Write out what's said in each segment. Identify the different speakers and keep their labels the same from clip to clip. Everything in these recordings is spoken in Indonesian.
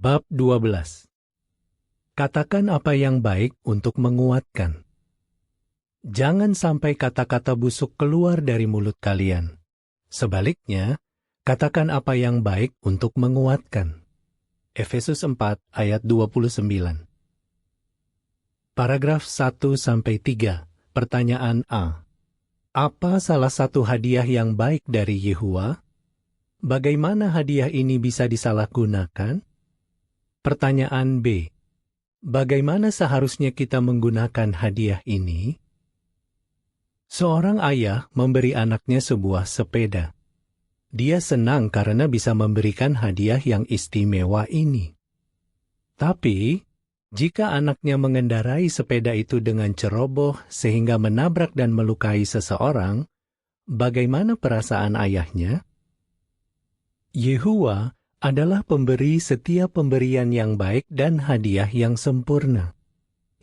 Speaker 1: Bab 12. Katakan apa yang baik untuk menguatkan. Jangan sampai kata-kata busuk keluar dari mulut kalian. Sebaliknya, katakan apa yang baik untuk menguatkan. Efesus 4 ayat 29. Paragraf 1-3. Pertanyaan A. Apa salah satu hadiah yang baik dari Yehuwa? Bagaimana hadiah ini bisa disalahgunakan? Pertanyaan B. Bagaimana seharusnya kita menggunakan hadiah ini? Seorang ayah memberi anaknya sebuah sepeda. Dia senang karena bisa memberikan hadiah yang istimewa ini. Tapi, jika anaknya mengendarai sepeda itu dengan ceroboh sehingga menabrak dan melukai seseorang, bagaimana perasaan ayahnya? Yehuwa adalah pemberi setiap pemberian yang baik dan hadiah yang sempurna.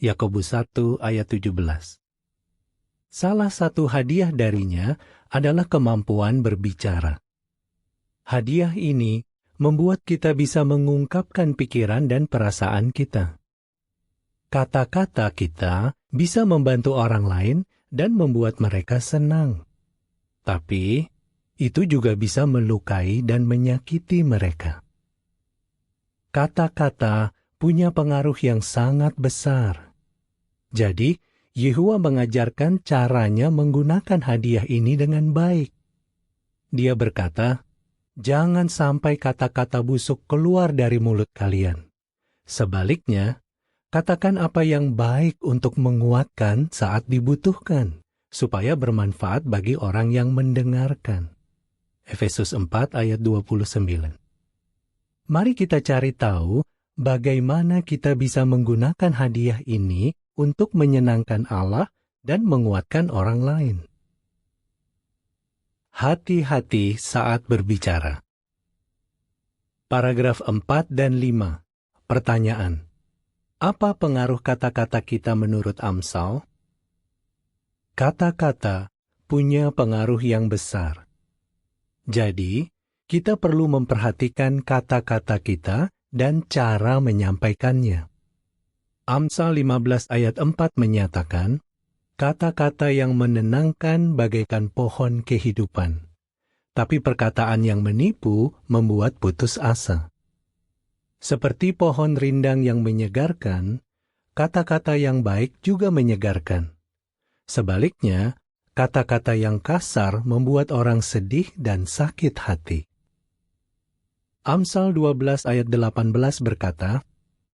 Speaker 1: Yakobus 1 ayat 17. Salah satu hadiah darinya adalah kemampuan berbicara. Hadiah ini membuat kita bisa mengungkapkan pikiran dan perasaan kita. Kata-kata kita bisa membantu orang lain dan membuat mereka senang. Tapi, itu juga bisa melukai dan menyakiti mereka. Kata-kata punya pengaruh yang sangat besar. Jadi, Yehuwa mengajarkan caranya menggunakan hadiah ini dengan baik. Dia berkata, jangan sampai kata-kata busuk keluar dari mulut kalian. Sebaliknya, katakan apa yang baik untuk menguatkan saat dibutuhkan, supaya bermanfaat bagi orang yang mendengarkan. Efesus 4 ayat 29. Mari kita cari tahu bagaimana kita bisa menggunakan hadiah ini untuk menyenangkan Allah dan menguatkan orang lain. Hati-hati saat berbicara. Paragraf 4 dan 5. Pertanyaan. Apa pengaruh kata-kata kita menurut Amsal? Kata-kata punya pengaruh yang besar. Jadi, kita perlu memperhatikan kata-kata kita dan cara menyampaikannya. Amsal 15 ayat 4 menyatakan, kata-kata yang menenangkan bagaikan pohon kehidupan, tapi perkataan yang menipu membuat putus asa. Seperti pohon rindang yang menyegarkan, kata-kata yang baik juga menyegarkan. Sebaliknya, kata-kata yang kasar membuat orang sedih dan sakit hati. Amsal 12 ayat 18 berkata,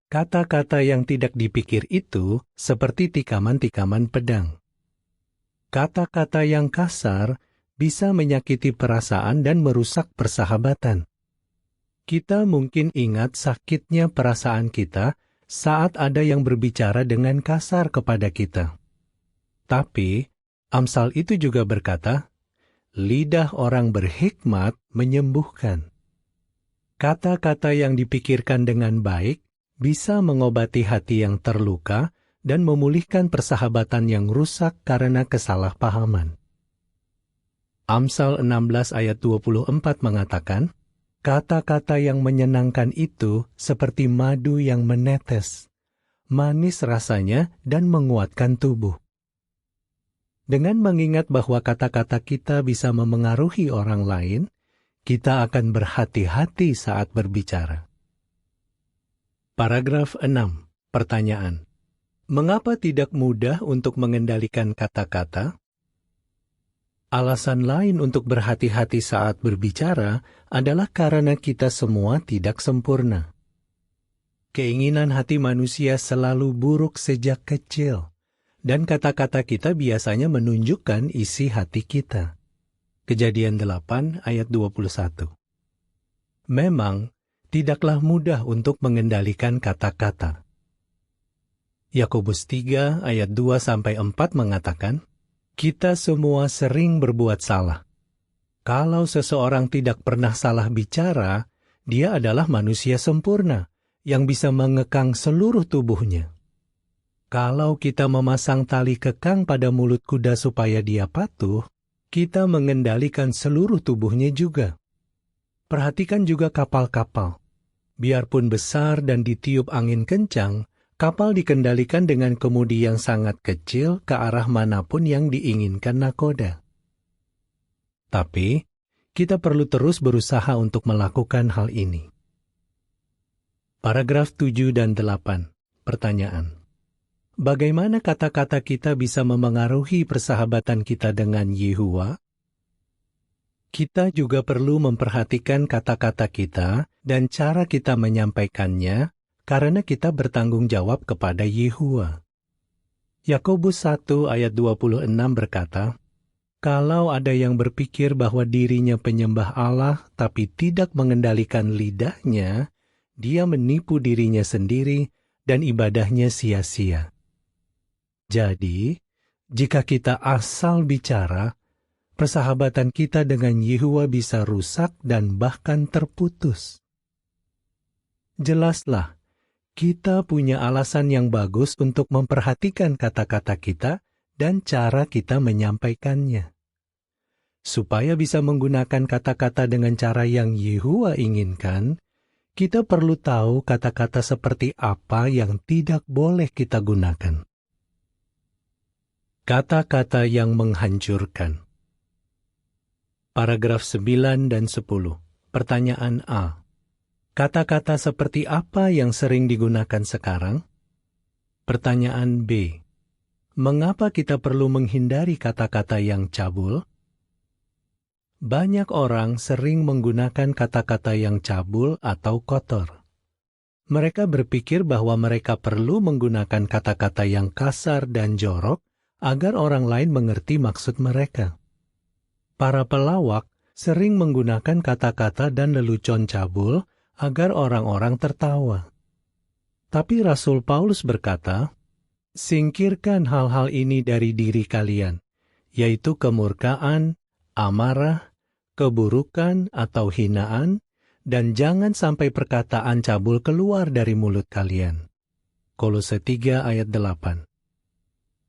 Speaker 1: kata-kata yang tidak dipikir itu seperti tikaman-tikaman pedang. Kata-kata yang kasar bisa menyakiti perasaan dan merusak persahabatan. Kita mungkin ingat sakitnya perasaan kita saat ada yang berbicara dengan kasar kepada kita. Tapi, Amsal itu juga berkata, lidah orang berhikmat menyembuhkan. Kata-kata yang dipikirkan dengan baik bisa mengobati hati yang terluka dan memulihkan persahabatan yang rusak karena kesalahpahaman. Amsal 16 ayat 24 mengatakan, kata-kata yang menyenangkan itu seperti madu yang menetes, manis rasanya dan menguatkan tubuh. Dengan mengingat bahwa kata-kata kita bisa memengaruhi orang lain, kita akan berhati-hati saat berbicara. Paragraf 6. Pertanyaan. Mengapa tidak mudah untuk mengendalikan kata-kata? Alasan lain untuk berhati-hati saat berbicara adalah karena kita semua tidak sempurna. Keinginan hati manusia selalu buruk sejak kecil. Dan kata-kata kita biasanya menunjukkan isi hati kita. Kejadian 8 ayat 21. Memang, tidaklah mudah untuk mengendalikan kata-kata. Yakobus 3 ayat 2-4 mengatakan, kita semua sering berbuat salah. Kalau seseorang tidak pernah salah bicara, dia adalah manusia sempurna yang bisa mengekang seluruh tubuhnya. Kalau kita memasang tali kekang pada mulut kuda supaya dia patuh, kita mengendalikan seluruh tubuhnya juga. Perhatikan juga kapal-kapal. Biarpun besar dan ditiup angin kencang, kapal dikendalikan dengan kemudi yang sangat kecil ke arah manapun yang diinginkan nakoda. Tapi, kita perlu terus berusaha untuk melakukan hal ini. Paragraf 7 dan 8. Pertanyaan. Bagaimana kata-kata kita bisa memengaruhi persahabatan kita dengan Yehuwa? Kita juga perlu memperhatikan kata-kata kita dan cara kita menyampaikannya, karena kita bertanggung jawab kepada Yehuwa. Yakobus 1 ayat 26 berkata, "Kalau ada yang berpikir bahwa dirinya penyembah Allah tapi tidak mengendalikan lidahnya, dia menipu dirinya sendiri dan ibadahnya sia-sia." Jadi, jika kita asal bicara, persahabatan kita dengan Yehuwa bisa rusak dan bahkan terputus. Jelaslah, kita punya alasan yang bagus untuk memperhatikan kata-kata kita dan cara kita menyampaikannya. Supaya bisa menggunakan kata-kata dengan cara yang Yehuwa inginkan, kita perlu tahu kata-kata seperti apa yang tidak boleh kita gunakan. Kata-kata yang menghancurkan. Paragraf 9 dan 10. Pertanyaan A. Kata-kata seperti apa yang sering digunakan sekarang? Pertanyaan B. Mengapa kita perlu menghindari kata-kata yang cabul? Banyak orang sering menggunakan kata-kata yang cabul atau kotor. Mereka berpikir bahwa mereka perlu menggunakan kata-kata yang kasar dan jorok agar orang lain mengerti maksud mereka. Para pelawak sering menggunakan kata-kata dan lelucon cabul agar orang-orang tertawa. Tapi Rasul Paulus berkata, "Singkirkan hal-hal ini dari diri kalian, yaitu kemurkaan, amarah, keburukan atau hinaan, dan jangan sampai perkataan cabul keluar dari mulut kalian." Kolose 3 ayat 8.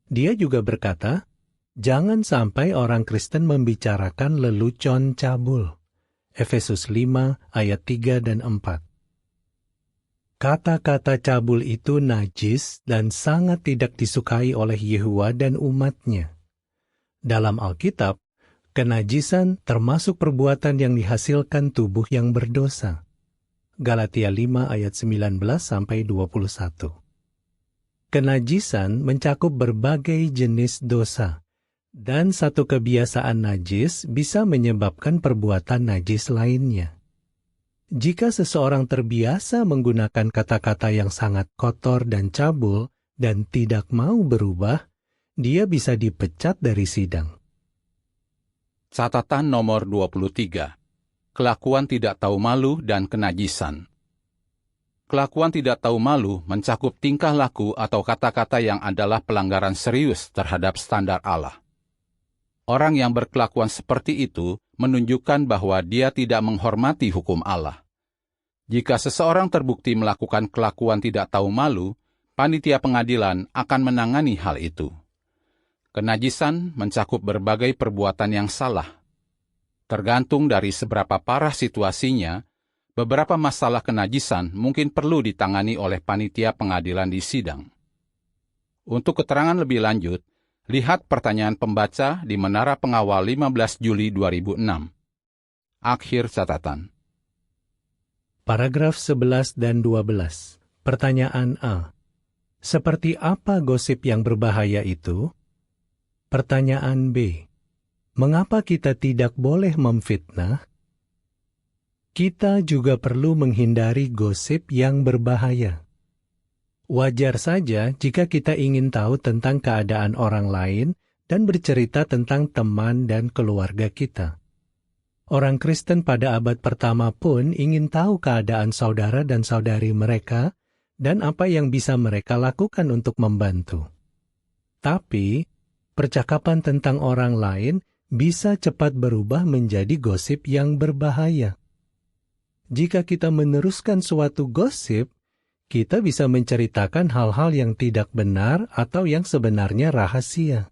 Speaker 1: Dia juga berkata, jangan sampai orang Kristen membicarakan lelucon cabul. Efesus 5 ayat 3 dan 4. Kata-kata cabul itu najis dan sangat tidak disukai oleh Yehuwa dan umatnya. Dalam Alkitab, kenajisan termasuk perbuatan yang dihasilkan tubuh yang berdosa. Galatia 5 ayat 19-21. Kenajisan mencakup berbagai jenis dosa, dan satu kebiasaan najis bisa menyebabkan perbuatan najis lainnya. Jika seseorang terbiasa menggunakan kata-kata yang sangat kotor dan cabul dan tidak mau berubah, dia bisa dipecat dari sidang.
Speaker 2: Catatan nomor 23. Kelakuan tidak tahu malu dan kenajisan. Kelakuan tidak tahu malu mencakup tingkah laku atau kata-kata yang adalah pelanggaran serius terhadap standar Allah. Orang yang berkelakuan seperti itu menunjukkan bahwa dia tidak menghormati hukum Allah. Jika seseorang terbukti melakukan kelakuan tidak tahu malu, panitia pengadilan akan menangani hal itu. Kenajisan mencakup berbagai perbuatan yang salah. Tergantung dari seberapa parah situasinya, beberapa masalah kenajisan mungkin perlu ditangani oleh panitia pengadilan di sidang. Untuk keterangan lebih lanjut, lihat pertanyaan pembaca di Menara Pengawal 15 Juli 2006. Akhir catatan.
Speaker 1: Paragraf 11 dan 12. Pertanyaan A. Seperti apa gosip yang berbahaya itu? Pertanyaan B. Mengapa kita tidak boleh memfitnah? Kita juga perlu menghindari gosip yang berbahaya. Wajar saja jika kita ingin tahu tentang keadaan orang lain dan bercerita tentang teman dan keluarga kita. Orang Kristen pada abad pertama pun ingin tahu keadaan saudara dan saudari mereka dan apa yang bisa mereka lakukan untuk membantu. Tapi, percakapan tentang orang lain bisa cepat berubah menjadi gosip yang berbahaya. Jika kita meneruskan suatu gosip, kita bisa menceritakan hal-hal yang tidak benar atau yang sebenarnya rahasia.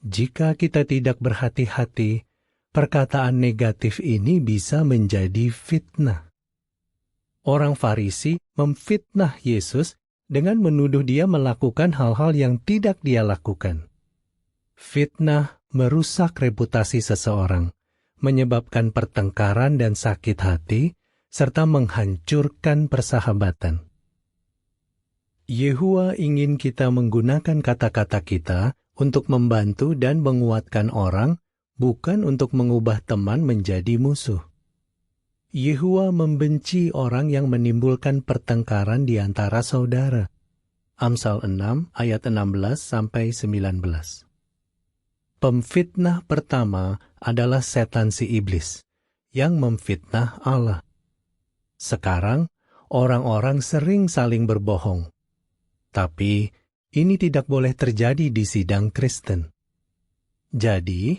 Speaker 1: Jika kita tidak berhati-hati, perkataan negatif ini bisa menjadi fitnah. Orang Farisi memfitnah Yesus dengan menuduh dia melakukan hal-hal yang tidak dia lakukan. Fitnah merusak reputasi seseorang, menyebabkan pertengkaran dan sakit hati, serta menghancurkan persahabatan. Yehua ingin kita menggunakan kata-kata kita untuk membantu dan menguatkan orang, bukan untuk mengubah teman menjadi musuh. Yehua membenci orang yang menimbulkan pertengkaran di antara saudara. Amsal 6 ayat 16-19. Pemfitnah pertama adalah setan si iblis yang memfitnah Allah. Sekarang, orang-orang sering saling berbohong. Tapi, ini tidak boleh terjadi di sidang Kristen. Jadi,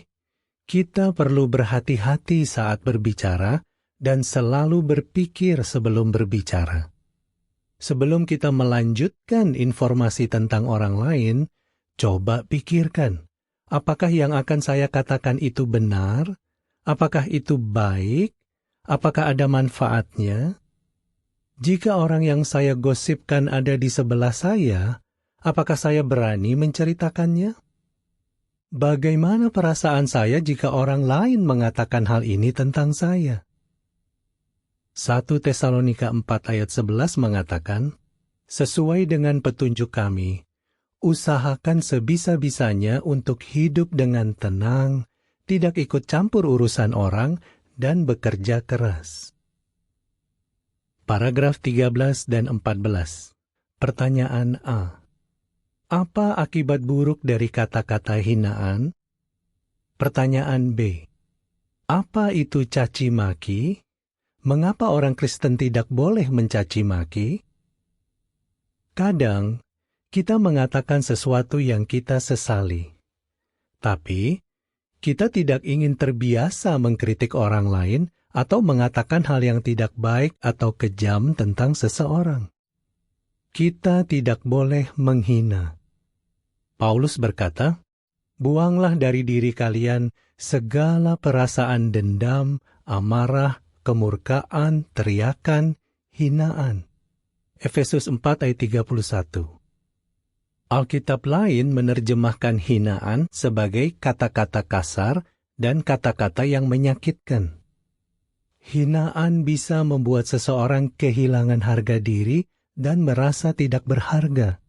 Speaker 1: kita perlu berhati-hati saat berbicara dan selalu berpikir sebelum berbicara. Sebelum kita melanjutkan informasi tentang orang lain, coba pikirkan, apakah yang akan saya katakan itu benar? Apakah itu baik? Apakah ada manfaatnya? Jika orang yang saya gosipkan ada di sebelah saya, apakah saya berani menceritakannya? Bagaimana perasaan saya jika orang lain mengatakan hal ini tentang saya? 1 Tesalonika 4 ayat 11 mengatakan, sesuai dengan petunjuk kami, usahakan sebisa-bisanya untuk hidup dengan tenang, tidak ikut campur urusan orang, dan bekerja keras. Paragraf 13 dan 14. Pertanyaan A. Apa akibat buruk dari kata-kata hinaan? Pertanyaan B. Apa itu caci maki? Mengapa orang Kristen tidak boleh mencaci maki? Kadang, kita mengatakan sesuatu yang kita sesali. Tapi, kita tidak ingin terbiasa mengkritik orang lain atau mengatakan hal yang tidak baik atau kejam tentang seseorang. Kita tidak boleh menghina. Paulus berkata, buanglah dari diri kalian segala perasaan dendam, amarah, kemurkaan, teriakan, hinaan. Efesus 4 ayat 31. Alkitab lain menerjemahkan hinaan sebagai kata-kata kasar dan kata-kata yang menyakitkan. Hinaan bisa membuat seseorang kehilangan harga diri dan merasa tidak berharga.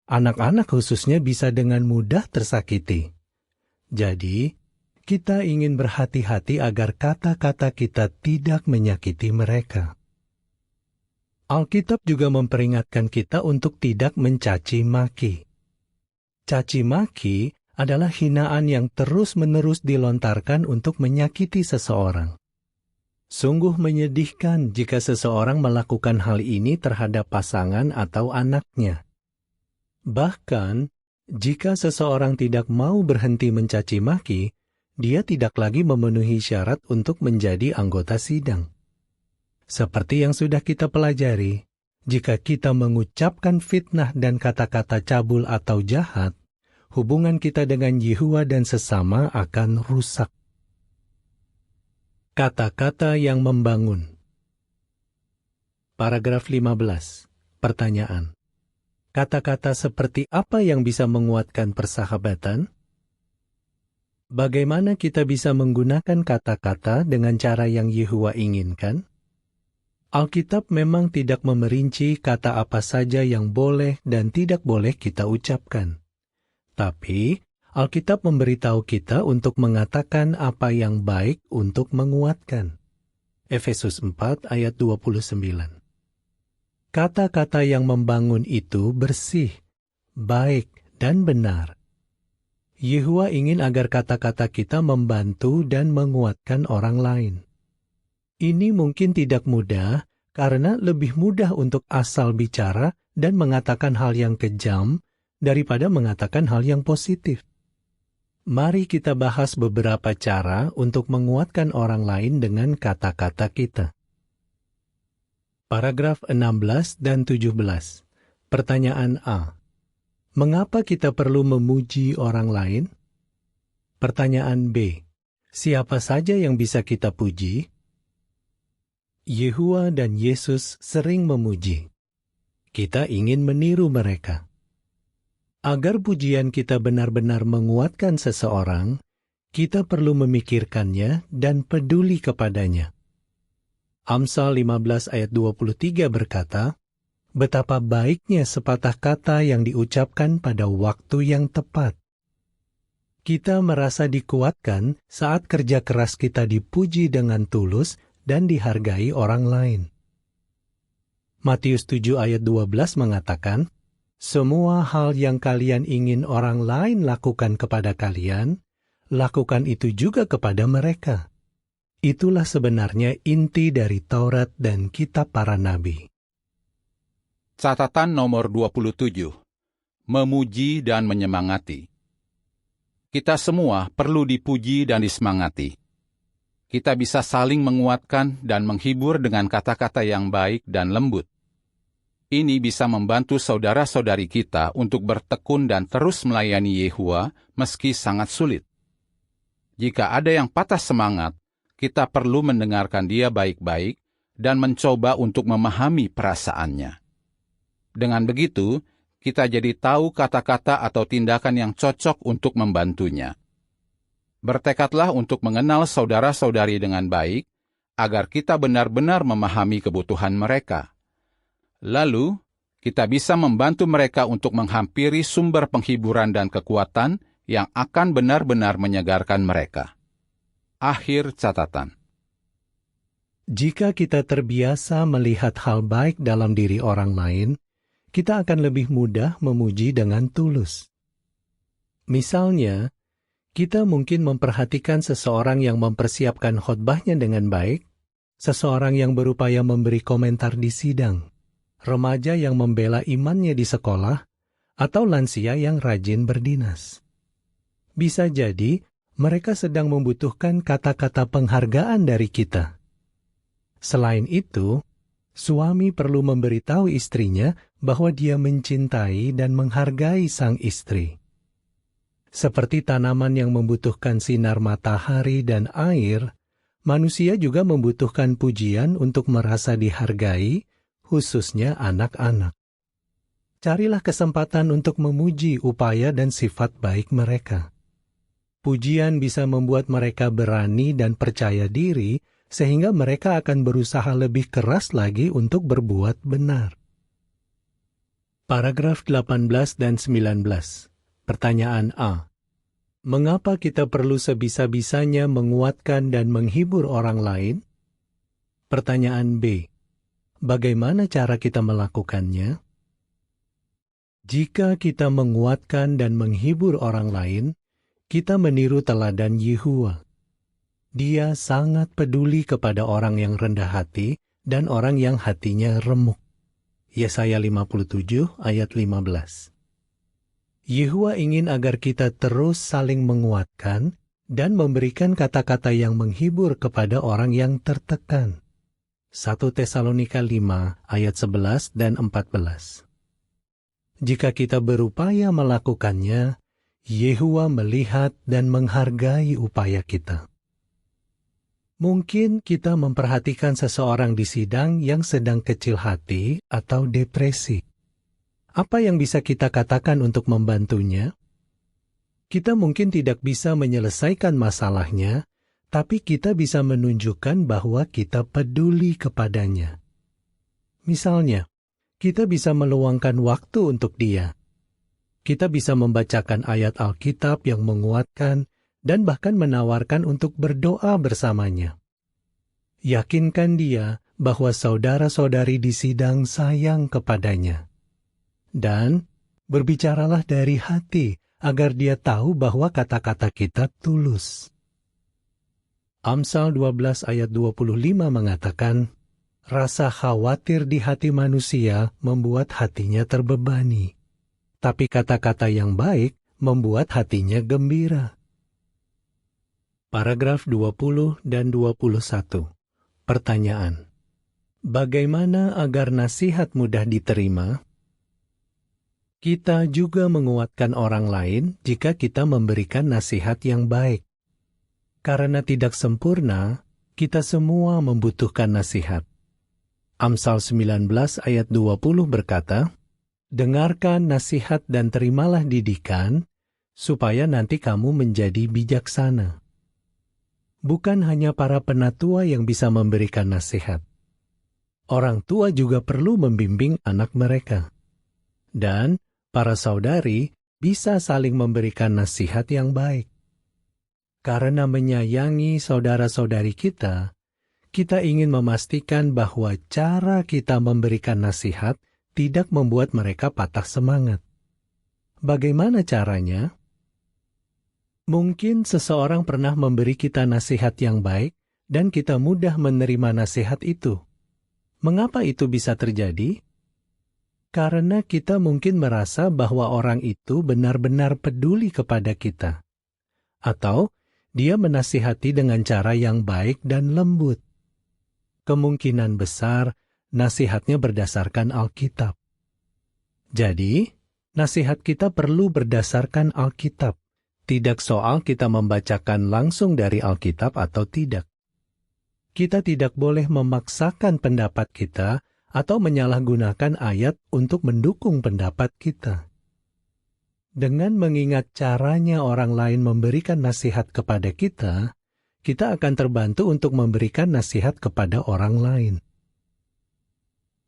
Speaker 1: Anak-anak khususnya bisa dengan mudah tersakiti. Jadi, kita ingin berhati-hati agar kata-kata kita tidak menyakiti mereka. Alkitab juga memperingatkan kita untuk tidak mencaci maki. Caci maki adalah hinaan yang terus-menerus dilontarkan untuk menyakiti seseorang. Sungguh menyedihkan jika seseorang melakukan hal ini terhadap pasangan atau anaknya. Bahkan, jika seseorang tidak mau berhenti mencaci maki, dia tidak lagi memenuhi syarat untuk menjadi anggota sidang. Seperti yang sudah kita pelajari, jika kita mengucapkan fitnah dan kata-kata cabul atau jahat, hubungan kita dengan Yehua dan sesama akan rusak. Kata-kata yang membangun. Paragraf 15. Pertanyaan. Kata-kata seperti apa yang bisa menguatkan persahabatan? Bagaimana kita bisa menggunakan kata-kata dengan cara yang Yehua inginkan? Alkitab memang tidak memerinci kata apa saja yang boleh dan tidak boleh kita ucapkan. Tapi, Alkitab memberitahu kita untuk mengatakan apa yang baik untuk menguatkan. Efesus 4 ayat 29. Kata-kata yang membangun itu bersih, baik, dan benar. Yehua ingin agar kata-kata kita membantu dan menguatkan orang lain. Ini mungkin tidak mudah karena lebih mudah untuk asal bicara dan mengatakan hal yang kejam daripada mengatakan hal yang positif. Mari kita bahas beberapa cara untuk menguatkan orang lain dengan kata-kata kita. Paragraf 16 dan 17. Pertanyaan A. Mengapa kita perlu memuji orang lain? Pertanyaan B. Siapa saja yang bisa kita puji? Yehua dan Yesus sering memuji. Kita ingin meniru mereka. Agar pujian kita benar-benar menguatkan seseorang, kita perlu memikirkannya dan peduli kepadanya. Amsal 15 ayat 23 berkata, "Betapa baiknya sepatah kata yang diucapkan pada waktu yang tepat." Kita merasa dikuatkan saat kerja keras kita dipuji dengan tulus dan dihargai orang lain. Matius 7 ayat 12 mengatakan, "Semua hal yang kalian ingin orang lain lakukan kepada kalian, lakukan itu juga kepada mereka." Itulah sebenarnya inti dari Taurat dan kitab para nabi.
Speaker 2: Catatan nomor 27. Memuji dan menyemangati. Kita semua perlu dipuji dan disemangati. Kita bisa saling menguatkan dan menghibur dengan kata-kata yang baik dan lembut. Ini bisa membantu saudara-saudari kita untuk bertekun dan terus melayani Yehua meski sangat sulit. Jika ada yang patah semangat, kita perlu mendengarkan dia baik-baik dan mencoba untuk memahami perasaannya. Dengan begitu, kita jadi tahu kata-kata atau tindakan yang cocok untuk membantunya. Bertekadlah untuk mengenal saudara-saudari dengan baik, agar kita benar-benar memahami kebutuhan mereka. Lalu, kita bisa membantu mereka untuk menghampiri sumber penghiburan dan kekuatan yang akan benar-benar menyegarkan mereka. Akhir catatan.
Speaker 1: Jika kita terbiasa melihat hal baik dalam diri orang lain, kita akan lebih mudah memuji dengan tulus. Misalnya, kita mungkin memperhatikan seseorang yang mempersiapkan khotbahnya dengan baik, seseorang yang berupaya memberi komentar di sidang, remaja yang membela imannya di sekolah, atau lansia yang rajin berdinas. Bisa jadi, mereka sedang membutuhkan kata-kata penghargaan dari kita. Selain itu, suami perlu memberitahu istrinya bahwa dia mencintai dan menghargai sang istri. Seperti tanaman yang membutuhkan sinar matahari dan air, manusia juga membutuhkan pujian untuk merasa dihargai, khususnya anak-anak. Carilah kesempatan untuk memuji upaya dan sifat baik mereka. Pujian bisa membuat mereka berani dan percaya diri, sehingga mereka akan berusaha lebih keras lagi untuk berbuat benar. Paragraf 18 dan 19. Pertanyaan A. Mengapa kita perlu sebisa-bisanya menguatkan dan menghibur orang lain? Pertanyaan B. Bagaimana cara kita melakukannya? Jika kita menguatkan dan menghibur orang lain, kita meniru teladan Yehua. Dia sangat peduli kepada orang yang rendah hati dan orang yang hatinya remuk. Yesaya 57 ayat 15. Yehua ingin agar kita terus saling menguatkan dan memberikan kata-kata yang menghibur kepada orang yang tertekan. 1 Tesalonika 5 ayat 11 dan 14. Jika kita berupaya melakukannya, Yehua melihat dan menghargai upaya kita. Mungkin kita memperhatikan seseorang di sidang yang sedang kecil hati atau depresi. Apa yang bisa kita katakan untuk membantunya? Kita mungkin tidak bisa menyelesaikan masalahnya, tapi kita bisa menunjukkan bahwa kita peduli kepadanya. Misalnya, kita bisa meluangkan waktu untuk dia. Kita bisa membacakan ayat Alkitab yang menguatkan dan bahkan menawarkan untuk berdoa bersamanya. Yakinkan dia bahwa saudara-saudari di sidang sayang kepadanya. Dan berbicaralah dari hati agar dia tahu bahwa kata-kata kita tulus. Amsal 12 ayat 25 mengatakan, "Rasa khawatir di hati manusia membuat hatinya terbebani. Tapi kata-kata yang baik membuat hatinya gembira." Paragraf 20 dan 21. Pertanyaan. Bagaimana agar nasihat mudah diterima? Kita juga menguatkan orang lain jika kita memberikan nasihat yang baik. Karena tidak sempurna, kita semua membutuhkan nasihat. Amsal 19 ayat 20 berkata, "Dengarkan nasihat dan terimalah didikan, supaya nanti kamu menjadi bijaksana." Bukan hanya para penatua yang bisa memberikan nasihat. Orang tua juga perlu membimbing anak mereka. Dan para saudari bisa saling memberikan nasihat yang baik. Karena menyayangi saudara-saudari kita ingin memastikan bahwa cara kita memberikan nasihat tidak membuat mereka patah semangat. Bagaimana caranya? Mungkin seseorang pernah memberi kita nasihat yang baik dan kita mudah menerima nasihat itu. Mengapa itu bisa terjadi? Karena kita mungkin merasa bahwa orang itu benar-benar peduli kepada kita. Atau dia menasihati dengan cara yang baik dan lembut. Kemungkinan besar nasihatnya berdasarkan Alkitab. Jadi, nasihat kita perlu berdasarkan Alkitab. Tidak soal kita membacakan langsung dari Alkitab atau tidak. Kita tidak boleh memaksakan pendapat kita atau menyalahgunakan ayat untuk mendukung pendapat kita. Dengan mengingat caranya orang lain memberikan nasihat kepada kita akan terbantu untuk memberikan nasihat kepada orang lain.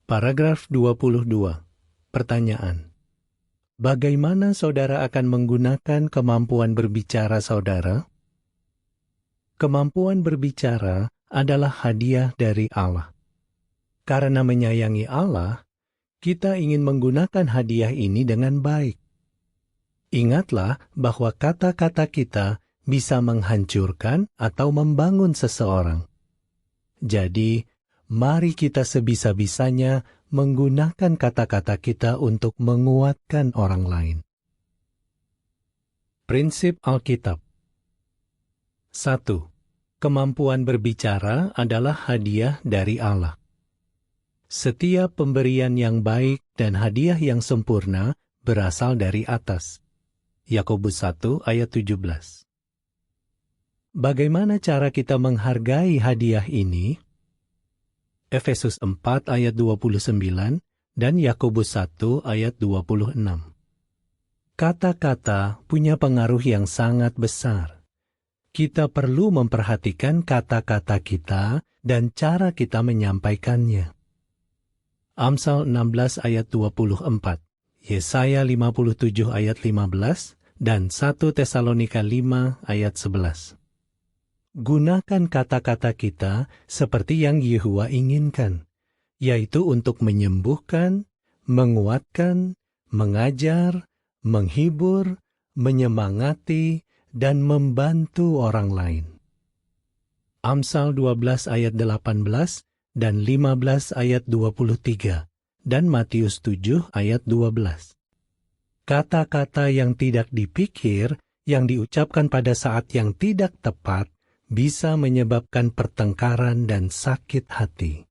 Speaker 1: Paragraf 22. Pertanyaan. Bagaimana saudara akan menggunakan kemampuan berbicara saudara? Kemampuan berbicara adalah hadiah dari Allah. Karena menyayangi Allah, kita ingin menggunakan hadiah ini dengan baik. Ingatlah bahwa kata-kata kita bisa menghancurkan atau membangun seseorang. Jadi, mari kita sebisa-bisanya menggunakan kata-kata kita untuk menguatkan orang lain. Prinsip Alkitab. 1. Kemampuan berbicara adalah hadiah dari Allah. Setiap pemberian yang baik dan hadiah yang sempurna berasal dari atas. Yakobus 1 ayat 17. Bagaimana cara kita menghargai hadiah ini? Efesus 4 ayat 29 dan Yakobus 1 ayat 26. Kata-kata punya pengaruh yang sangat besar. Kita perlu memperhatikan kata-kata kita dan cara kita menyampaikannya. Amsal 16 ayat 24, Yesaya 57 ayat 15, dan 1 Tesalonika 5 ayat 11. Gunakan kata-kata kita seperti yang Yehuwa inginkan, yaitu untuk menyembuhkan, menguatkan, mengajar, menghibur, menyemangati, dan membantu orang lain. Amsal 12 ayat 18 dan 15 ayat 23 dan Matius 7 ayat 12. Kata-kata yang tidak dipikir, yang diucapkan pada saat yang tidak tepat, bisa menyebabkan pertengkaran dan sakit hati.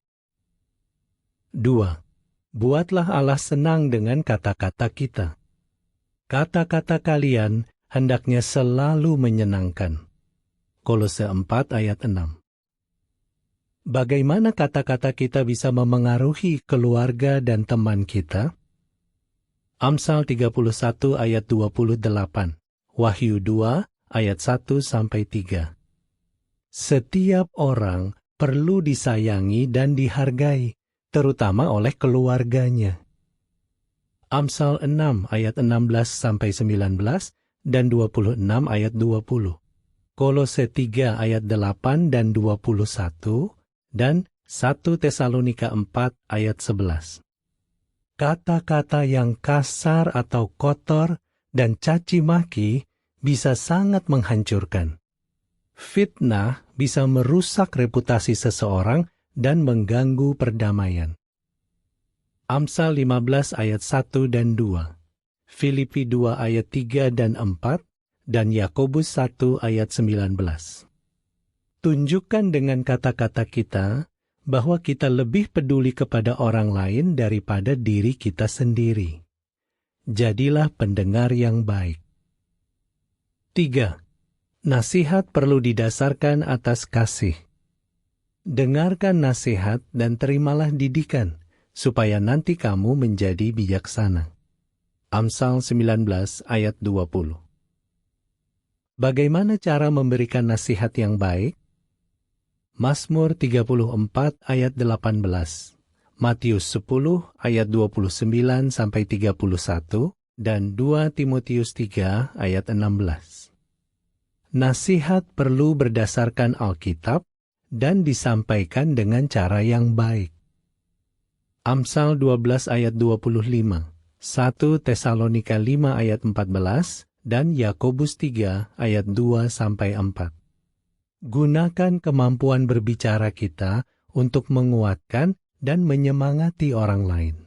Speaker 1: 2. Buatlah Allah senang dengan kata-kata kita. Kata-kata kalian hendaknya selalu menyenangkan. Kolose 4 ayat 6. Bagaimana kata-kata kita bisa memengaruhi keluarga dan teman kita? Amsal 31 ayat 28, Wahyu 2 ayat 1-3. Setiap orang perlu disayangi dan dihargai, terutama oleh keluarganya. Amsal 6 ayat 16-19 dan 26 ayat 20. Kolose 3 ayat 8 dan 21 dan 1 Tesalonika 4 ayat 11. Kata-kata yang kasar atau kotor dan caci maki bisa sangat menghancurkan. Fitnah bisa merusak reputasi seseorang dan mengganggu perdamaian. Amsal 15 ayat 1 dan 2, Filipi 2 ayat 3 dan 4, dan Yakobus 1 ayat 19. Tunjukkan dengan kata-kata kita bahwa kita lebih peduli kepada orang lain daripada diri kita sendiri. Jadilah pendengar yang baik. 3. Nasihat perlu didasarkan atas kasih. Dengarkan nasihat dan terimalah didikan, supaya nanti kamu menjadi bijaksana. Amsal 19 ayat 20. Bagaimana cara memberikan nasihat yang baik? Mazmur 34 ayat 18, Matius 10 ayat 29-31, dan 2 Timotius 3 ayat 16. Nasihat perlu berdasarkan Alkitab dan disampaikan dengan cara yang baik. Amsal 12 ayat 25, 1 Tesalonika 5 ayat 14, dan Yakobus 3 ayat 2-4. Gunakan kemampuan berbicara kita untuk menguatkan dan menyemangati orang lain.